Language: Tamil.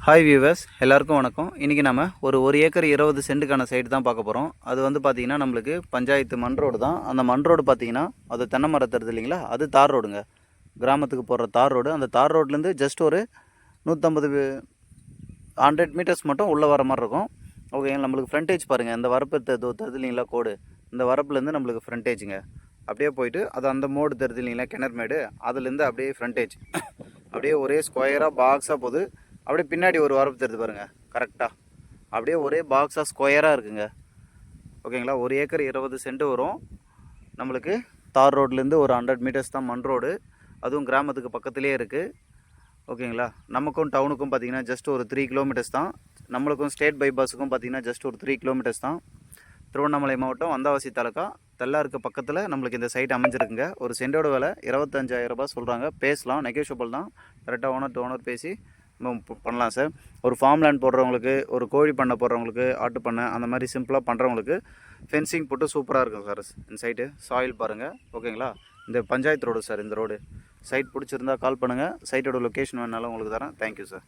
ஹாய் வியூவர்ஸ், எல்லாருக்கும் வணக்கம். இன்றைக்கி நம்ம ஒரு ஏக்கர் 20 சென்ட்டுக்கான சைடு தான் பார்க்க போகிறோம். அது வந்து பார்த்திங்கன்னா நம்மளுக்கு பஞ்சாயத்து மண் ரோடு தான். அந்த மண் ரோடு பார்த்திங்கன்னா அது தென்னை மரம் தருது இல்லைங்களா, அது தார் ரோடுங்க. கிராமத்துக்கு போகிற தார் ரோடு. அந்த தார் ரோட்லேருந்து ஜஸ்ட் ஒரு 100 மீட்டர்ஸ் மட்டும் உள்ளே வர மாதிரி இருக்கும். ஓகேங்க. நம்மளுக்கு ஃப்ரண்டேஜ் பாருங்கள், இந்த வரப்பு தருது இல்லைங்களா கோடு, இந்த வரப்புலேருந்து நம்மளுக்கு ஃப்ரண்டேஜுங்க. அப்படியே போயிட்டு அது அந்த மோடு தருது இல்லைங்களா கிணறுமேடு, அதுலேருந்து அப்படியே ஃப்ரண்டேஜ் அப்படியே ஒரே ஸ்கொயராக பாக்ஸாக போகுது. அப்படியே பின்னாடி ஒரு வரப்பு தெரியுது பாருங்கள், கரெக்டாக அப்படியே ஒரே பாக்ஸாக ஸ்கொயராக இருக்குங்க. ஓகேங்களா. 1 ஏக்கர் 20 சென்ட் வரும் நம்மளுக்கு. தார் ரோட்லேருந்து ஒரு 100 மீட்டர்ஸ் தான் மண் ரோடு. அதுவும் கிராமத்துக்கு பக்கத்துலேயே இருக்குது. ஓகேங்களா. நமக்கும் டவுனுக்கும் பார்த்திங்கன்னா ஜஸ்ட் ஒரு 3 கிலோமீட்டர்ஸ் தான். நம்மளுக்கும் ஸ்டேட் பைபாஸுக்கும் பார்த்திங்கன்னா ஜஸ்ட் ஒரு 3 கிலோமீட்டர்ஸ் தான். திருவண்ணாமலை மாவட்டம் வந்தவாசி தாலுக்கா தெல்லாருக்கு பக்கத்தில் நம்மளுக்கு இந்த சைட் அமைஞ்சிருக்குங்க. ஒரு சென்டோட விலை 25,000 ரூபாய் சொல்கிறாங்க. பேசலாம், நெகோஷியபிள் தான். கரெக்டாக ஓனர் பேசி பண்ணலாம் சார். ஒரு ஃபார்ம் லேண்ட் போடுறவங்களுக்கு, ஒரு கோழி பண்ணை போடுறவங்களுக்கு, ஆட்டு பண்ணை அந்த மாதிரி சிம்பிளாக பண்ணுறவங்களுக்கு ஃபென்சிங் போட்டு சூப்பராக இருக்கும் சார். இந்த சைட்டு சாயில் பாருங்கள். ஓகேங்களா. இந்த பஞ்சாயத்து ரோடு சார். இந்த ரோடு சைட் பிடிச்சிருந்தா கால் பண்ணுங்கள். சைட்டோட லொக்கேஷன் வேணாலும் உங்களுக்கு தரேன். Thank you sir.